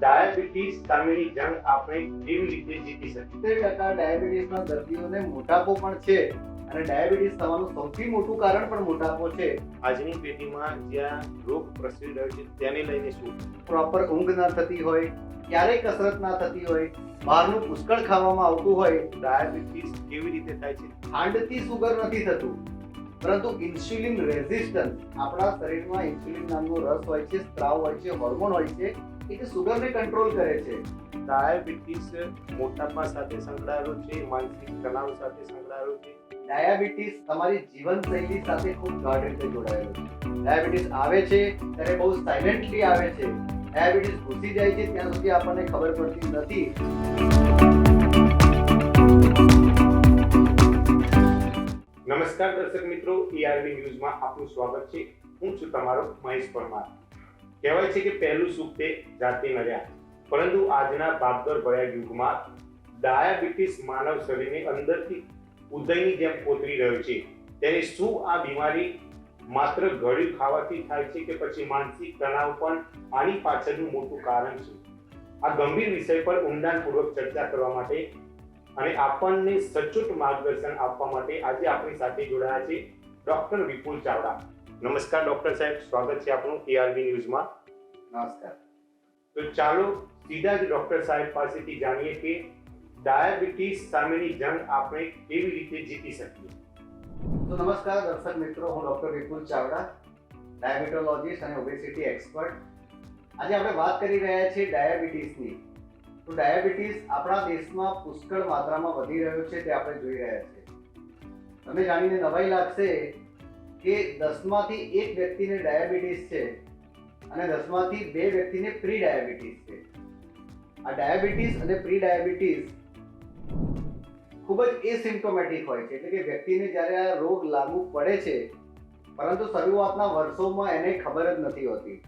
Diabetes સામેની જંગ આપણે કેવી રીતે જીતી શકીએ? 70% ડાયાબિટીસના દર્દીઓને મોટાપો પણ છે અને ડાયાબિટીસ થવાનું સૌથી મોટું કારણ પણ મોટાપો છે. આજની પેઢીમાં જ્યાં રોગ પ્રસરી રહ્યો છે તેને લઈને શું? પ્રોપર ઊંઘ ના થતી હોય, ક્યારેય કસરત ના થતી હોય, બહારનું પુષ્કળ ખાવામાં આવતું હોય, ડાયાબિટીસ કેવી રીતે થાય છે? ખાંડથી સુગર નથી થતું, પરંતુ ઇન્સ્યુલિન રેઝિસ્ટન્સ, આપણા શરીરમાં ઇન્સ્યુલિન નામનો રસ હોય છે, સ્ત્રાવ હોય છે, હોર્મોન હોય છે, એ સુગરને કંટ્રોલ કરે છે. ડાયાબિટીસ મોટાપા સાથે સંકળાયેલો છે, માનસિક તણાવ સાથે સંકળાયેલો છે. ડાયાબિટીસ તમારી જીવનશૈલી સાથે ખૂબ ગાઢ રીતે જોડાયેલો છે. ડાયાબિટીસ આવે છે ત્યારે બહુ સાયલેન્ટલી આવે છે. ડાયાબિટીસ ઘૂસી જાય છે ત્યાં સુધી આપણને ખબર પડતી નથી. નમસ્કાર દર્શક મિત્રો, ERB ન્યૂઝમાં આપનું સ્વાગત છે. હું છું તમારો મહેશ પરમાર. કહેવાય છે કે પહેલું સુખ તે જાતે નર્યા, પરંતુ આજના ભાગદોડ ભર્યા યુગમાં ડાયાબિટીસ માનવ શરીરની અંદરથી ઉદયની જેમ કોતરી રહ્યો છે. ત્યારે શું આ બીમારી માત્ર ગળ્યું ખાવાથી થાય છે કે પછી માનસિક તણાવ પણ આની પાછળનું મોટું કારણ છે? આ ગંભીર વિષય પર ઊંડાણપૂર્વક ચર્ચા કરવા માટે અને આપણને સચોટ માર્ગદર્શન આપવા માટે આજે આપણી સાથે જોડાયા છે ડોક્ટર વિપુલ ચાવડા. નમસ્કાર ડોક્ટર સાહેબ, સ્વાગત છે આપનું ERB ન્યૂઝમાં. નમસ્કાર. તો ચાલો સીધા જ ડોક્ટર સાહેબ પાસેથી જાણીએ કે ડાયાબિટીસ સામેની જંગ આપણે કેવી રીતે જીતી શકીએ. તો નમસ્કાર દર્શક મિત્રો, હું ડોક્ટર વિપુલ ચાવડા, ડાયાબિટોલોજીસ્ટ અને ઓબેસિટી એક્સપર્ટ. આજે આપણે વાત કરી રહ્યા છીએ ડાયાબિટીસની. તો ડાયાબિટીસ આપણા દેશમાં પુષ્કળ માત્રામાં વધી રહ્યો છે તે આપણે જોઈ રહ્યા છીએ. તમને જાણીને નવાઈ લાગશે કે 10માંથી 1 વ્યક્તિને ડાયાબિટીસ છે અને 10માંથી 2 વ્યક્તિને પ્રી ડાયાબિટીસ છે. આ ડાયાબિટીસ અને પ્રી ડાયાબિટીસ ખૂબ જ એસિમ્પ્ટોમેટિક હોય છે, એટલે કે વ્યક્તિને જ્યારે આ રોગ લાગુ પડે છે પરંતુ શરૂઆતના વર્ષોમાં એને ખબર જ નથી હોતી.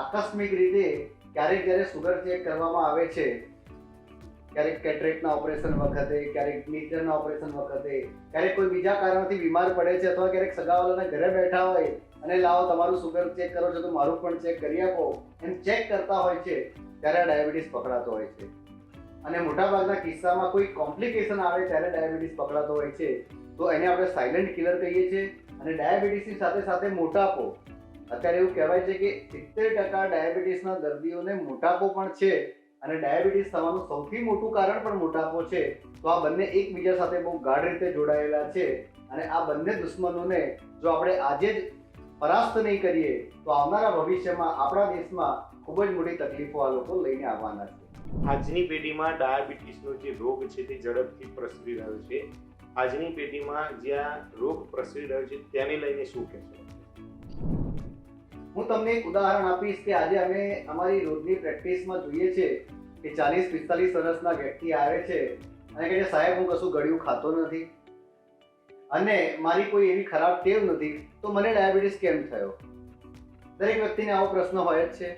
આકસ્મિક રીતે ક્યારેક જ્યારે સુગર ચેક કરવામાં આવે છે, ક્યારેક કેટરેક્ટના ઓપરેશન વખતે, ક્યારેક મીટરના ઓપરેશન વખતે, ક્યારેક કોઈ બીજા કારણથી બીમાર પડે છે અથવા ક્યારેક સગાવાલાના ઘરે બેઠા હોય અને લાવો તમારું સુગર ચેક કરો છો તો મારું પણ ચેક કરી આપો, એમ ચેક કરતા હોય છે ત્યારે આ ડાયાબિટીસ પકડાતો હોય છે. અને મોટાભાગના કિસ્સામાં કોઈ કોમ્પ્લિકેશન આવે ત્યારે ડાયાબિટીસ પકડાતો હોય છે. તો એને આપણે સાયલેન્ટ કિલર કહીએ છીએ. અને ડાયાબિટીસની સાથે સાથે મોટાપો, અત્યારે એવું કહેવાય છે કે 70% ડાયાબિટીસના દર્દીઓને મોટાપો પણ છે અને ડાયાબિટીસ થવાનું સૌથી મોટું કારણ પણ મોટાપો છે. તો આ બંને એકબીજા સાથે બહુ ગાઢ રીતે જોડાયેલા છે અને આ બંને દુશ્મનોને જો આપણે આજે જ પરાસ્ત નહીં કરીએ તો આવનારા ભવિષ્યમાં આપણા દેશમાં ખૂબ જ મોટી તકલીફો આ લોકો લઈને આવવાના છે. આજની પેઢીમાં ડાયાબિટીસનો જે રોગ છે તે ઝડપથી પ્રસરી રહ્યો છે. આજની પેઢીમાં જ્યાં રોગ પ્રસરી રહ્યો છે તેને લઈને શું કહેશો? હું તમને એક ઉદાહરણ આપીશ કે આજે અમે અમારી રોજની પ્રેક્ટિસમાં જોઈએ છે કે 40-45 વર્ષના વ્યક્તિ આવે છે અને કહે છે, સાહેબ હું કશું ગળ્યું ખાતો નથી અને મારી કોઈ એવી ખરાબ ટેવ નથી, તો મને ડાયાબિટીસ કેમ થયો? દરેક વ્યક્તિને આવો પ્રશ્ન હોય જ છે.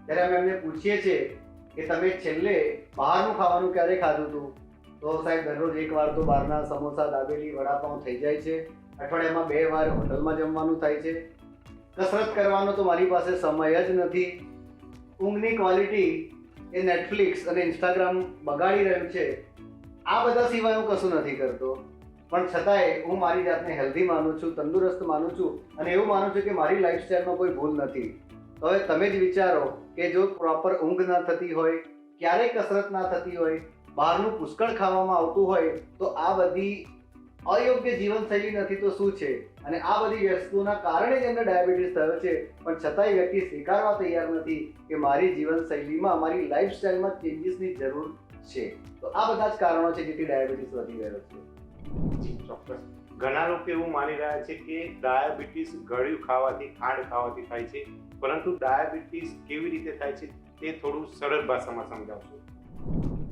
ત્યારે અમે એમને પૂછીએ છીએ કે તમે છેલ્લે બહારનું ખાવાનું ક્યારે ખાધું હતું? તો સાહેબ દરરોજ એકવાર તો બહારના સમોસા, દાબેલી, વડાપાઉં થઈ જાય છે. અઠવાડિયામાં 2 વાર હોટલમાં જમવાનું થાય છે. કસરત કરવાનો તો મારી પાસે સમય જ નથી. ઊંઘની ક્વોલિટી એ નેટફ્લિક્સ અને ઇન્સ્ટાગ્રામ બગાડી રહ્યું છે. આ બધા સિવાય હું કશું નથી કરતો, પણ છતાંય હું મારી જાતને હેલ્ધી માનું છું, તંદુરસ્ત માનું છું અને એવું માનું છું કે મારી લાઈફસ્ટાઈલમાં કોઈ ભૂલ નથી. તો હવે તમે જ વિચારો કે જો પ્રોપર ઊંઘ ના થતી હોય, ક્યારેય કસરત ના થતી હોય, બહારનું પુષ્કળ ખાવામાં આવતું હોય, તો આ બધી અયોગ્ય જીવનશૈલી નથી તો શું છે? અને આ બધી વસ્તુઓના કારણે જ એમને ડાયાબિટીસ થયો છે. પણ છતાંય વ્યક્તિ સ્વીકારવા તૈયાર નથી કે મારી જીવનશૈલીમાં, મારી લાઈફસ્ટાઈલમાં ચેન્જીસની જરૂર છે. તો આ બધા જ કારણો છે જેથી ડાયાબિટીસ વધી રહ્યો છે. જી ચોક્કસ. ઘણા લોકો એવું માની રહ્યા છે કે ડાયાબિટીસ ગળ્યું ખાવાથી, ખાંડ ખાવાથી થાય છે, પરંતુ ડાયાબિટીસ કેવી રીતે થાય છે તે થોડું સરળ ભાષામાં સમજાવશો?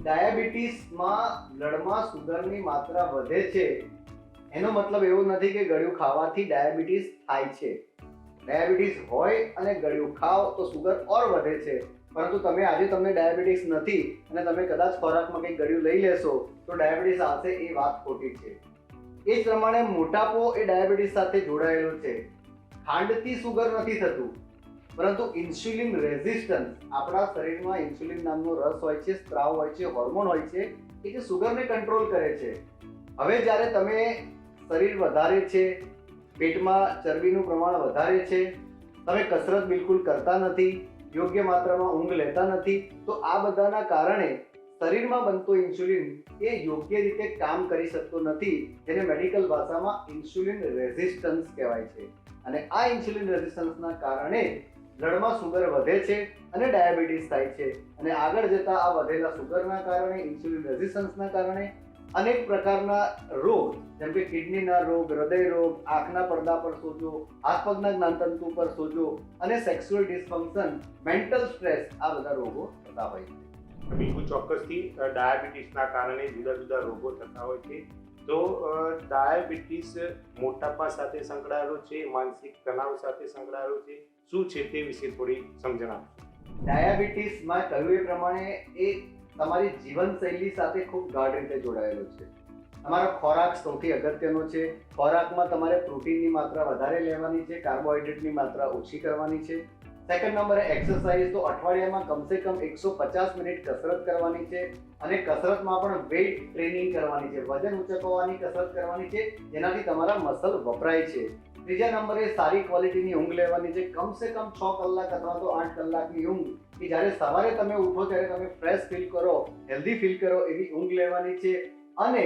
ડાયાબિટીસમાં બ્લડમાં સુગરની માત્રા વધે છે એનો મતલબ એવો નથી કે ગળ્યું ખાવાથી ડાયાબિટીસ થાય છે. ડાયાબિટીસ હોય અને ગળ્યું ખાઓ તો સુગર ઓર વધે છે, પરંતુ આજે તમને ડાયાબિટીસ નથી અને તમે કદાચ ખોરાકમાં કંઈક ગળ્યું લઈ લેશો તો ડાયાબિટીસ આવશે, એ વાત ખોટી છે. એ જ પ્રમાણે મોટાપો એ ડાયાબિટીસ સાથે જોડાયેલો છે. ખાંડથી સુગર નથી થતું, પરંતુ ઇન્સ્યુલિન રેઝિસ્ટન્સ, આપણા શરીરમાં ઇન્સ્યુલિન નામનો રસ હોય છે, સ્ત્રાવ હોય છે, હોર્મોન હોય છે કે જે સુગરને કંટ્રોલ કરે છે. હવે જ્યારે તમે શરીર વધારે છે, પેટમાં ચરબીનું પ્રમાણ વધારે છે, તમે કસરત બિલકુલ કરતા નથી, યોગ્ય માત્રામાં ઊંઘ લેતા નથી, તો આ બધાના કારણે શરીરમાં બનતો ઇન્સ્યુલિન એ યોગ્ય રીતે કામ કરી શકતો નથી, જેને મેડિકલ ભાષામાં ઇન્સ્યુલિન રેઝિસ્ટન્સ કહેવાય છે. અને આ ઇન્સ્યુલિન રેઝિસ્ટન્સના કારણે બ્લડમાં સુગર વધે છે અને ડાયાબિટીસ થાય છે. અને આગળ જતા આ વધેલા સુગરના કારણે, ઇન્સ્યુલિન રેઝિસ્ટન્સના કારણે અનેક પ્રકારના રોગ, જેમ કે કિડનીના રોગ, હૃદય રોગ, આંખના પડદા પર સોજો, હાથ પગના જ્ઞાનતંતુ પર સોજો અને સેક્સ્યુઅલ ડિસફંક્શન, મેન્ટલ સ્ટ્રેસ, આ બધા રોગો થતા હોય છે. બિલકુલ ચોક્કસથી ડાયાબિટીસના કારણે જુદા જુદા રોગો થતા હોય છે. તો ડાયાબિટીસ મોટાપા સાથે સંકળાયેલો છે, માનસિક તણાવ સાથે સંકળાયેલો છે, શું છે તે વિશે થોડી સમજણ આપો. ડાયાબિટીસમાં કહ્યું એ પ્રમાણે એ તમારી જીવનશૈલી સાથે ખૂબ ગાઢ રીતે જોડાયેલો છે. તમારો ખોરાક સૌથી અગત્યનો છે. ખોરાકમાં તમારે પ્રોટીનની માત્રા વધારે લેવાની છે, કાર્બોહાઈડ્રેટની માત્રા ઓછી કરવાની છે. સેકન્ડ નંબરે એક્સરસાઇઝ, તો અઠવાડિયામાં કમસે કમ 150 મિનિટ કસરત કરવાની છે અને કસરતમાં પણ વેઇટ ટ્રેનિંગ કરવાની છે, વજન ઉંચકવાની કસરત કરવાની છે, જેનાથી તમારા મસલ વપરાય છે. ત્રીજા નંબરે સારી ક્વોલિટીની ઊંઘ લેવાની છે, કમસે કમ 6 કલાક અથવા તો 8 કલાકની ઊંઘ, કે જ્યારે સવારે તમે ઉઠો ત્યારે તમે ફ્રેશ ફીલ કરો, હેલ્ધી ફીલ કરો એવી ઊંઘ લેવાની છે. અને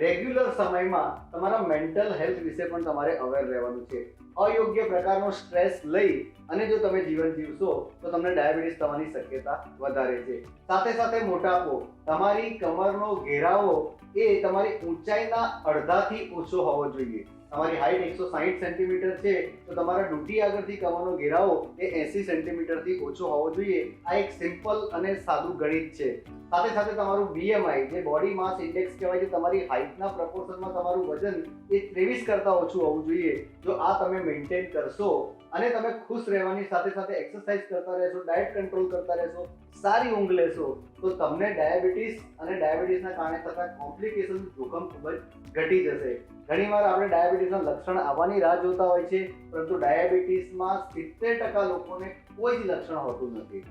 રેગ્યુલર સમયમાં તમારા મેન્ટલ હેલ્થ વિશે પણ તમારે અવેર રહેવાનું છે. અયોગ્ય પ્રકારનો સ્ટ્રેસ લઈ અને જો તમે જીવન જીવશો તો તમને ડાયાબિટીસ થવાની શક્યતા વધારે છે. સાથે સાથે મોટાપો, તમારી કમરનો ઘેરાવો એ તમારી ઊંચાઈના અડધાથી ઓછો હોવો જોઈએ. તમારી હાઈટ 160 સેન્ટીમીટર છે તો તમારા ડૂંટી આગળથી કમરનો ઘેરાવો એ 80 સેન્ટીમીટરથી ઓછો હોવો જોઈએ. આ એક સિમ્પલ અને સાદું ગણિત છે. સાથે સાથે તમારું BMI, જે બોડી માસ ઇન્ડેક્સ કહેવાય છે, તમારી હાઈટના પ્રપોર્શનમાં તમારું વજન એ 23 કરતાં ઓછું હોવું જોઈએ. જો આ તમે મેન્ટેન કરશો અને તમે ખુશ રહેવાની સાથે સાથે એક્સરસાઇઝ કરતા રહેશો, ડાયટ કંટ્રોલ કરતા રહેશો, સારી ઊંઘ લેશો, તો તમને ડાયાબિટીસ અને ડાયાબિટીસના કારણે થતા કોમ્પ્લિકેશન જોખમ ખૂબ જ ઘટી જશે. ઘણીવાર આપણે ડાયાબિટીસના લક્ષણ આવવાની રાહ જોતા હોય છે, પરંતુ ડાયાબિટીસમાં 70% લોકોને કોઈ જ લક્ષણ હોતું નથી.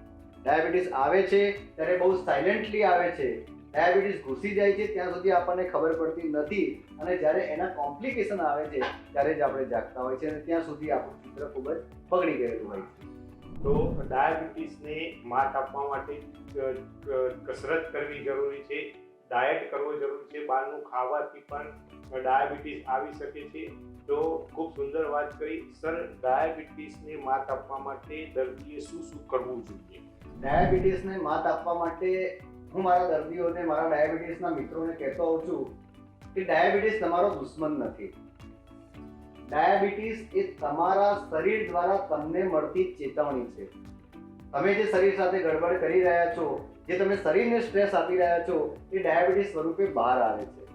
ડાયાબિટીસ આવે છે ત્યારે બહુ સાયલેન્ટલી આવે છે. ડાયાબિટીસ ઘૂસી જાય છે ત્યાં સુધી આપણને ખબર પડતી નથી, અને જ્યારે એના કોમ્પ્લિકેશન આવે છે ત્યારે જ આપણે જાગતા હોય છે, અને ત્યાં સુધી આપણું ચિત્ર ખૂબ જ બગડી ગયેલું હોય છે. તો ડાયાબિટીસને માત આપવા માટે કસરત કરવી જરૂરી છે, ડાયટ કરવો જરૂરી છે, બહારનું ખાવાથી પણ ડાયાબિટીસ આવી શકે છે. તો ખૂબ સુંદર વાત કરી સર. ડાયાબિટીસને માત આપવા માટે દર્દીએ શું શું કરવું જોઈએ? ડાયાબિટીસને માત આપવા માટે હું મારા દર્દીઓને, મારા ડાયાબિટીસના મિત્રોને કહેતો હોઉં છું કે ડાયાબિટીસ તમારો દુશ્મન નથી. ડાયાબિટીસ એ તમારા શરીર દ્વારા તમને મળતી ચેતવણી છે. તમે જે શરીર સાથે ગડબડ કરી રહ્યા છો, જે તમે શરીરને સ્ટ્રેસ આપી રહ્યા છો, એ ડાયાબિટીસ સ્વરૂપે બહાર આવે છે.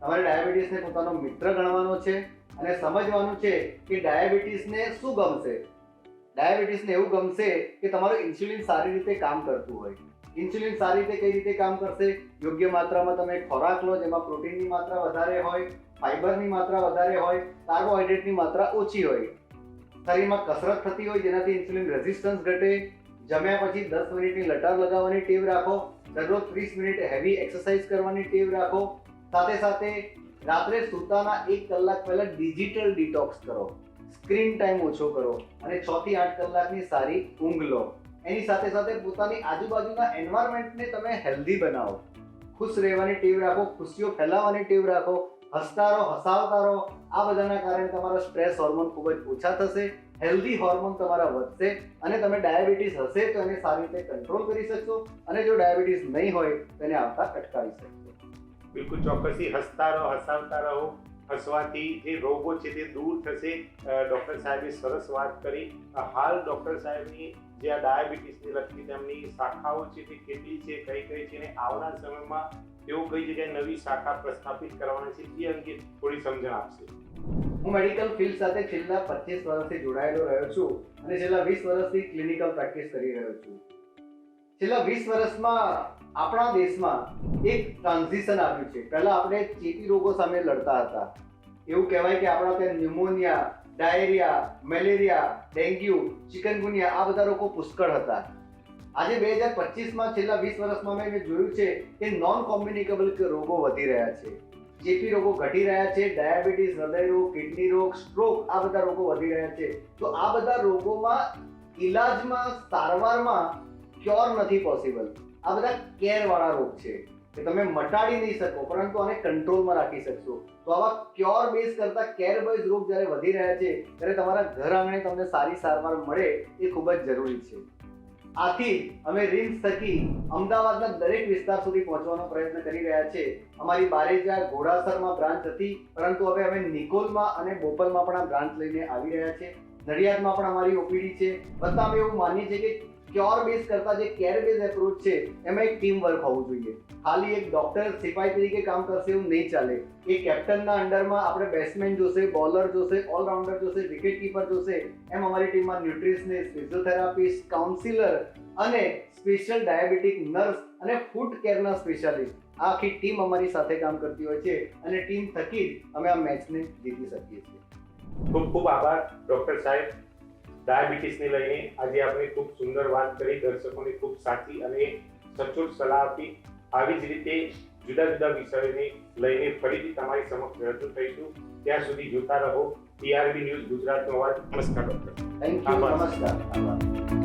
તમારે ડાયાબિટીસને પોતાનો મિત્ર ગણવાનો છે અને સમજવાનું છે કે ડાયાબિટીસને શું ગમશે. ડાયાબિટીસને એવું ગમશે કે તમારું ઇન્સ્યુલિન સારી રીતે કામ કરતું હોય. ઇન્સ્યુલિન સારી રીતે કઈ રીતે કામ કરશે? યોગ્ય માત્રામાં તમે ખોરાક લો, જેમાં પ્રોટીનની માત્રા વધારે હોય, ફાઈબરની માત્રા વધારે હોય, કાર્બોહાઈડ્રેટની માત્રા ઓછી હોય, શરીરમાં કસરત થતી હોય જેનાથી ઇન્સ્યુલિન રેઝિસ્ટન્સ ઘટે, જમ્યા પછી 10 મિનિટની લટાર લગાવવાની ટેવ રાખો, દરરોજ 30 મિનિટ હેવી એક્સરસાઇઝ કરવાની ટેવ રાખો. સાથે સાથે રાત્રે સૂતાના 1 કલાક પહેલા ડિજિટલ ડિટોક્સ કરો, સ્ક્રીન ટાઈમ ઓછો કરો અને 6 થી 8 કલાકની સારી ઊંઘ લો. એની સાથે સાથે પોતાની આજુબાજુના એન્વાયરમેન્ટને તમે હેલ્ધી બનાવો, ખુશ રહેવાની ટેવ રાખો, ખુશીઓ ફેલાવવાની ટેવ રાખો, હસતા રહો, હસાવતા રહો. આ બધાના કારણે તમારા સ્ટ્રેસ હોર્મોન ખૂબ જ ઓછા થશે, હેલ્ધી હોર્મોન તમારા વધશે અને તમે ડાયાબિટીસ હશે તો એને સારી રીતે કંટ્રોલ કરી શકશો, અને જો ડાયાબિટીસ નહીં હોય તો એને આવતા અટકાવી શકશો. બિલકુલ ચોક્કસથી હસતા રહો, હસાવતા રહો. હસવાથી જે રોગો છે તે દૂર થશે. ડૉક્ટર સાહેબે સરસ વાત કરી. હાલ ડૉક્ટર સાહેબની જે આ ડાયાબિટીસને લગતી તેમની શાખાઓ છે તે કેટલી છે, કઈ કઈ છે, અને આવનાર સમયમાં તેઓ કઈ જગ્યાએ નવી શાખા પ્રસ્થાપિત કરવાના છે તે અંગે થોડી સમજણ આપશે. હું મેડિકલ ફિલ્ડ સાથે છેલ્લા 25 વર્ષથી જોડાયેલો રહ્યો છું અને છેલ્લા 20 વર્ષથી ક્લિનિકલ પ્રેક્ટિસ કરી રહ્યો છું. છેલ્લા 20 વર્ષમાં આપણા દેશમાં એક ટ્રાન્ઝિશન આવ્યું છે. પહેલા આપણે ચેપી રોગો સામે લડતા હતા, એવું કહેવાય કે આપણા ત્યાં pneumonia, diarrhoea, malaria, dengue, chikungunya આ બધા રોગો પુષ્કળ હતા. આજે 2025માં છેલ્લા 20 વર્ષમાં મેં જોયું છે કે નોન કોમ્યુનિકેબલ રોગો વધી રહ્યા છે, ચેપી રોગો ઘટી રહ્યા છે, ડાયાબિટીસ, હૃદય રોગ, કિડની રોગ, સ્ટ્રોક આ બધા રોગો વધી રહ્યા છે. તો આ બધા રોગોમાં ઈલાજમાં, સારવારમાં ક્યોર નથી પોસિબલ. આ બધા કેર વાળા રોગ છે કે તમે મટાડી નહીં શકો પરંતુ આને કંટ્રોલમાં રાખી શકશો. તો આવા ક્યોર બેઝ કરતા કેર બેઝ રોગ જ્યારે વધી રહ્યા છે ત્યારે તમારા ઘર આંગણે તમને સારી સારવાર મળે એ ખૂબ જ જરૂરી છે. આથી અમે રિમ્સ થકી અમદાવાદના દરેક વિસ્તાર સુધી પહોંચવાનો પ્રયત્ન કરી રહ્યા છે. અમારી બારેજા, ઘોડાસરમાં બ્રાન્ચ હતી, પરંતુ હવે અમે નિકોલમાં અને બોપલમાં પણ આ બ્રાન્ચ લઈને આવી રહ્યા છે. નડિયાદમાં પણ અમારી ઓપીડી છે. બધા અમે એવું માનીએ છીએ કે ક્યોર બેઝ કરતા જે કેર બેઝ એપ્રોચ છે એમાં એક ટીમ વર્ક હોવું જોઈએ. ખાલી એક ડોક્ટર સિપાઈ તરીકે કામ કરશે એવું નહીં ચાલે. એ કેપ્ટનના અંડરમાં આપણે બેટ્સમેન જોશે, બોલર જોશે, ઓલરાઉન્ડર જોશે, વિકેટ કીપર જોશે. એમ અમારી ટીમમાં ન્યુટ્રિશનિસ્ટ, ફિઝિયોથેરાપિસ્ટ, કાઉન્સિલર અને સ્પેશિયલ ડાયાબિટીક નર્સ અને ફૂડ કેરના સ્પેશિયાલિસ્ટ આ આખી ટીમ અમારી સાથે કામ કરતી હોય છે અને ટીમ થકી જ અમે આ મેચને જીતી શકીએ છીએ. ખૂબ ખૂબ આભાર ડોક્ટર સાહેબ. ડાયાબિટીસને લઈને આજે આપણે ખૂબ સુંદર વાત કરી, દર્શકોને ખૂબ સાચી અને સચોટ સલાહ આપી. આવી જ રીતે જુદા જુદા વિષયોને લઈને ફરીથી તમારી સમક્ષ રજૂ થઈશું. ત્યાં સુધી જોતા રહો TRB ન્યૂઝ ગુજરાતનો અવાજ. નમસ્કાર ડોક્ટર. Thank you. નમસ્કાર. આભાર.